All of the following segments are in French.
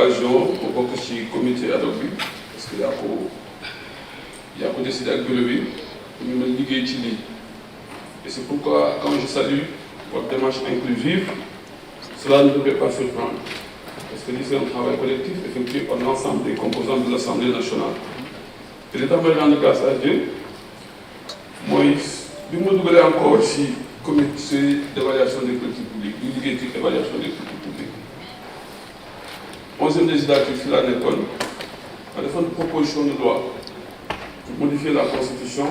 occasion on bokk ci comité ad hoc bi parce que yaa ko décidé ak bureau bi ñu mën liggéey ci lii et c'est pourquoi quand je salue votre démarche inclusive cela ne devrait pas surprendre parce que lii c'est un travail collectif effectué par l'ensemble des composants de l'Assemblée nationale te li tax may rendre grâce à Dieu mooy bi ma dugalee encore ci comité d'évaluation des politiques publiques ñu liggéey ci évaluation des politiques publiques 11e législature fi laa nekkoon ma defoon proposition de loi pour modifier la constitution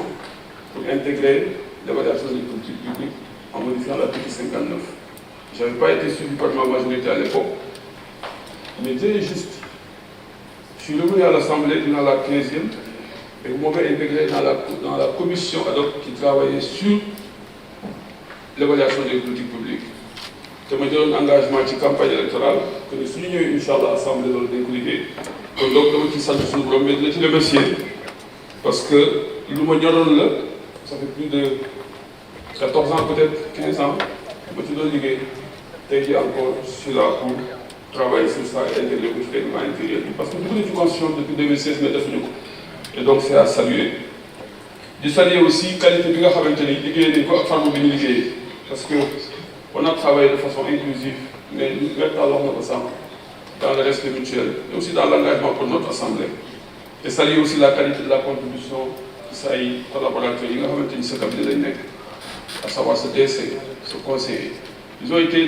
pour intégrer l'évaluation des politiques publiques en modifiant l'article 59. Je n'avais pas été suivi par ma majorité à l'époque, mais Dieu est juste. Je suis revenu à l'Assemblée dans la 15e et vous m'avez intégré dans la commission ad hoc qui travaillait sur l'évaluation des politiques publiques. Je me donne un engagement ci campagne électorale que nous soulignons Inch'Allah Assemblée loolu dañ ko liggéey kon donc dama ci sant suñu borom mais dina ci remercier parce que lu ma ñoroon la ça fait plus de 14 ans peut-être 15 ans ma ci doon liggéey tey jii encore je suis là pour travailler sur ça et intégrer ko ci règlement intérieur bi parce que dugg nañu ci constitution depuis 2016 mais defuñu ko et donc c'est à saluer di saluer aussi qualité bi nga xamante ni liggéey nañ ko ak forme bi ñu liggéeyee parce que on a travaillé de façon inclusive mais ñu wax na ko sànq dans le respect mutuel et aussi dans l'engagement pour notre assemblée et saluer aussi la qualité de la contribution de say collaborateurs yi nga xamante ni sa cabinet lañ nekk à savoir ce DC ce conseiller ils ont été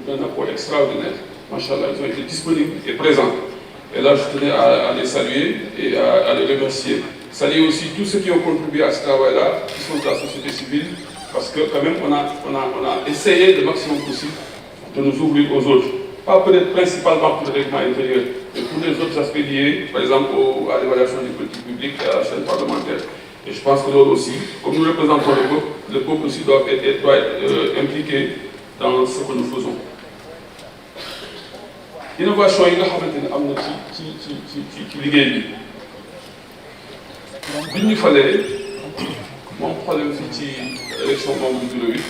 d'un apport extraordinaire machallah ils ont été disponibles et présents et là je tenais à les saluer et à les remercier saluer aussi tous ceux qui ont contribué à ce travail-là qui sont de la société civile parce que quand même on a essayé le maximum possible de nous ouvrir aux autres pas peut-être principalement pour le règlement intérieur mais pour les autres aspects liés par exemple à l'évaluation des politiques publiques et à la chaîne parlementaire et je pense que loolu aussi comme nous représentons le peuple aussi doit être impliqué dans ce que nous faisons innovation yi nga xamante ni am na ci liggéey bi ñu falee moom problème fii ci élection membre du bureau bi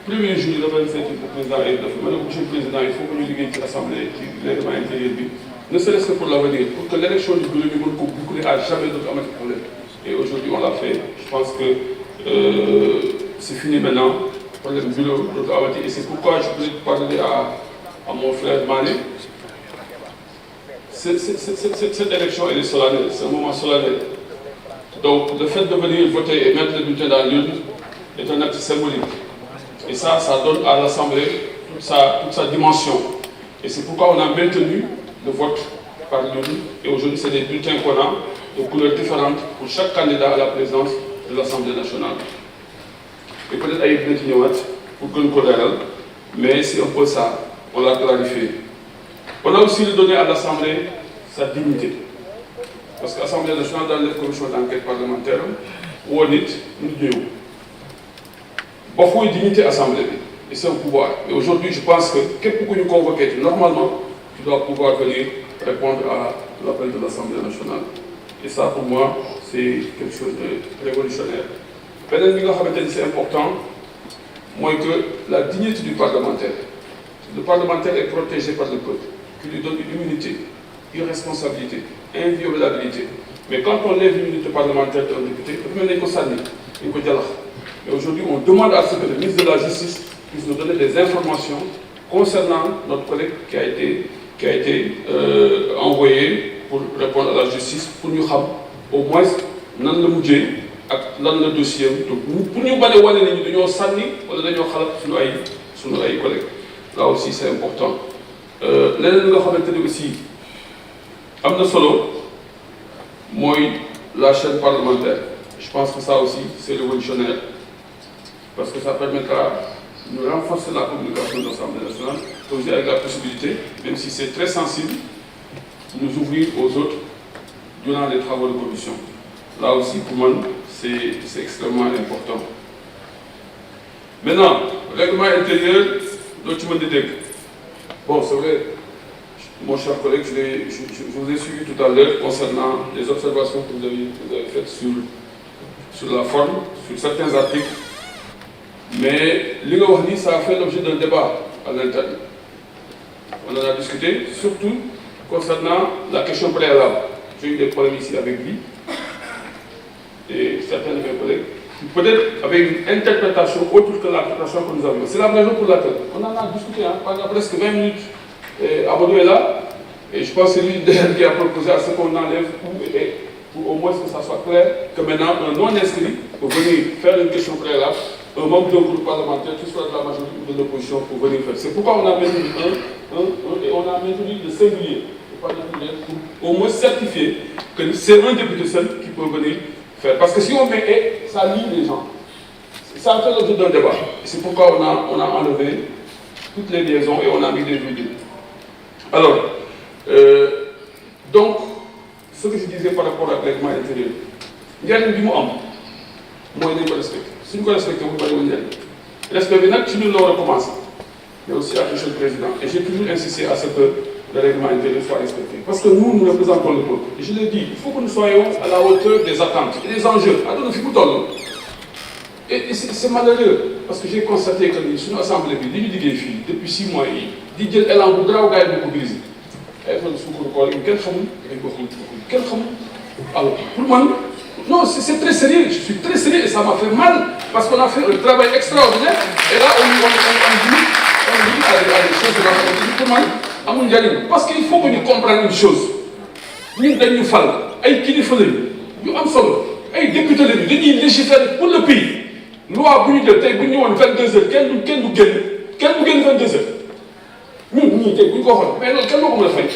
premier jour yi dafa leen fekk le président ay dafa ma ne monsieur le président il faut que ñu liggéey ci assemblée ci règlement intérieur bi ne serait-ce que pour l'avenir pour que l'élection du bureau bi mën ko boucler à jamais dootu amati problème et aujourd'hui on l'a fait je pense que c'est fini maintenant problème bureau dootu amati et c'est pourquoi je voulais parler à mon frère Mané. Cette élection elle est solennelle, c'est un moment solennel. Donc le fait de venir voter et mettre le bulletin dans l'urne est un acte symbolique. Et ça donne à l'Assemblée toute sa dimension. Et c'est pourquoi on a maintenu le vote par l'urne. Et aujourd'hui c'est des bulletins qu'on a de couleurs différentes pour chaque candidat à la présidence de l'Assemblée nationale. Et peut-être ay dina ci ñëwaat pour gën ko leeral, mais c'est un peu ça, on l'a clarifié. On a aussi donné à l'Assemblée sa dignité. Parce que l'Assemblée nationale, dans les commissions d'enquête parlementaire, où on est, nous disons, beaucoup de dignité Assemblée, et c'est un pouvoir. Et aujourd'hui, je pense que, qu'est-ce que nous convoquons, normalement, tu dois pouvoir venir répondre à l'appel de l'Assemblée nationale. Et ça, pour moi, c'est quelque chose de révolutionnaire. C'est important, moi, que la dignité du parlementaire, le parlementaire est protégé par le peuple, qui lui donne une immunité, une responsabilité, inviolabilité. Mais quand on lève l'immunité parlementaire d'un député, mais aujourd'hui, on demande à ce que le ministre de la Justice puisse nous donner des informations concernant notre collègue qui a été envoyé pour répondre à la justice, pour nous savoir au moins dans le budget, dans le dossier, pour nous parler de nous sani ou de nous parler sur nos collègues. Là aussi, c'est important. Leneen nga xamante ni aussi am na solo mooy la chaîne parlementaire. Je pense que ça aussi c'est révolutionnaire parce que ça permettra de renforcer la communication de l'Assemblée nationale, aussi avec la possibilité, même si c'est très sensible, de nous ouvrir aux autres durant les travaux de commission. Là aussi pour moi c'est extrêmement important. Maintenant, règlement intérieur, l'autre monde de bon, c'est vrai, mon cher collègue, je vous ai suivi tout à l'heure concernant les observations que vous avez faites sur la forme, sur certains articles. Mais l'IGORNI, ça a fait l'objet d'un débat à l'interne. on en a discuté, surtout concernant la question préalable. J'ai eu des problèmes ici avec lui et certains de mes collègues, peut-être avec une interprétation autre que l'interprétation que nous avions. C'est la raison pour laquelle on en a discuté pendant presque 20 minutes. Amadou est là, et je pense que c'est lui qui a proposé à ce qu'on enlève pour au moins que ça soit clair que maintenant un non-inscrit peut venir faire une question préalable, un membre d'un groupe parlementaire, qu'il soit de la majorité ou de l'opposition, pour venir faire. C'est pourquoi on a maintenu un et on a maintenu le singulier, pour au moins certifier que c'est un député seul qui peut venir faire. Parce que si on met et, ça lie les gens. Ça fait l'objet d'un débat. C'est pourquoi on a enlevé toutes les liaisons et on a mis des virgules. Alors, donc, ce que je disais par rapport à règlement intérieur, il y a une bi mu am mooy nañ ko respecté suñ ko respecté bu bëri wuñ leen respect bi nag ci ñun la war a commencé mais aussi à monsieur le président et j'ai toujours insisté à ce que le règlement intérieur soit respecté parce que nous représentons le peuple et je l'ai dit, il faut que nous soyons à la hauteur des attentes et des enjeux aduna fi mu toll et c'est malheureux parce que j'ai constaté que suñu assemblée bi li ñu liggéey fii depuis 6 mois yi di jël élan bu garaaw gars yi bu ko brisé ay fan suukaru koor yi kenn xamul dañ ko kenn xamul alors pour moi non c'est très sérieux, je suis très sérieux et ça m'a fait mal parce qu'on a fait un travail extraordinaire et là on dit à des choses de pour moi amul njariñ parce qu'il faut que ñu comprendre une chose ñun dañu fal ay kilifa lañu ñu am solo ay député lañu dañuy légiférer pour le pays loi bu ñu jël tey bu ñu ñëwoon 22h kenn du génn 22h ñun ñii tey bu ñu ko waxoon mais loolu kenn moo ko mën a fay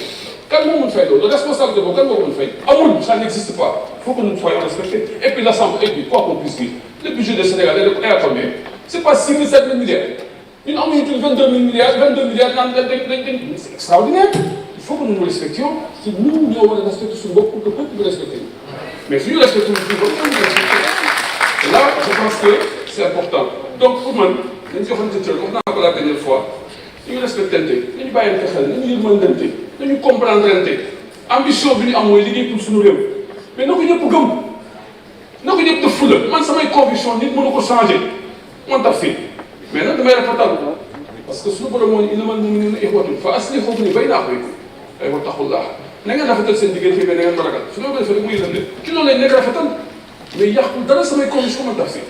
kan moo mën fay loolu le responsable de boobu kan moo ko mën fay amul ça n'existe pas il faut que nous soyons respectés et puis l'Assemblée et puis quoi qu'on puisse dire le budget du Sénégal est à combien c'est pas 6 000 7 000 milliards ñun amuñu tuuti 22 000 milliards naan c'est extraordinaire il faut que nous nous respections si nous ñoo war a respecter suñu bopp pour que peuple bi respecté mais suñu respecté suñu bopp ñu respecté et là je pense que c'est important donc pour man dañu joxante cër wax naa ko la dernière fois ñu respectante nañu bàyyante xel nañu yërmandante nañu comprendrente ambition bi ñu am mooy liggéey pour suñu réew mais na ko ñëpp gëm na ko ñëpp def fula man samay conviction nit mënu ko changer man taf fii mais nag damay rafetal parce que suñu borom moo ñu innamal mu'minuuna ixwatun fa aslihu bayna axawaykum ay wa taqullah na ngeen rafetal seen diggante mais na ngeen ko ragal su loolu defee rek muy yëngu ci loolu lañ nekk rafetal mais yàqul dara samay conviction man taf fii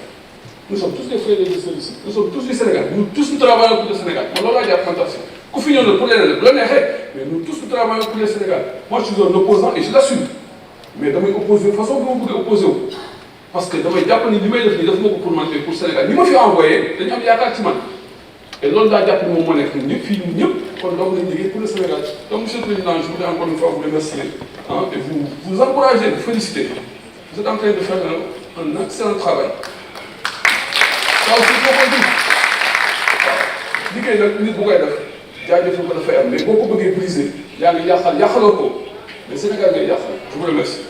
nous sommes tous des frères et des sœurs ici nous sommes tous du Sénégal nous tous nous travaillons pour le Sénégal man loolu laa jàpp man taf fii ku fi ñëw na pour leneen bu la neexee mais nous tous nous travaillons pour le Sénégal moi je suis un opposant et je l'assume mais damay opposé façon bi ma bëgg a opposé wu parce que damay jàpp ni li may def nii def ma ko pour man mais pour Sénégal ñi ma fi envoyé dañu am yaakaar ci man et loolu daa jàpp ni moom moo nekk ñun ñëpp fii ñun ñëpp kon donc nañ liggéey pour le Sénégal donc monsieur le président je voudrais encore une fois vous remercier et vous encourager vous féliciter vous êtes en train de faire un excellent travail ça aussi foo ko dund waaw liggéey nag nit bu koy def jaajëfal ko dafay am mais boo ko bëggee briser yaa ngi yàqaloo ko mais Sénégal ngay yàqal je vous remercie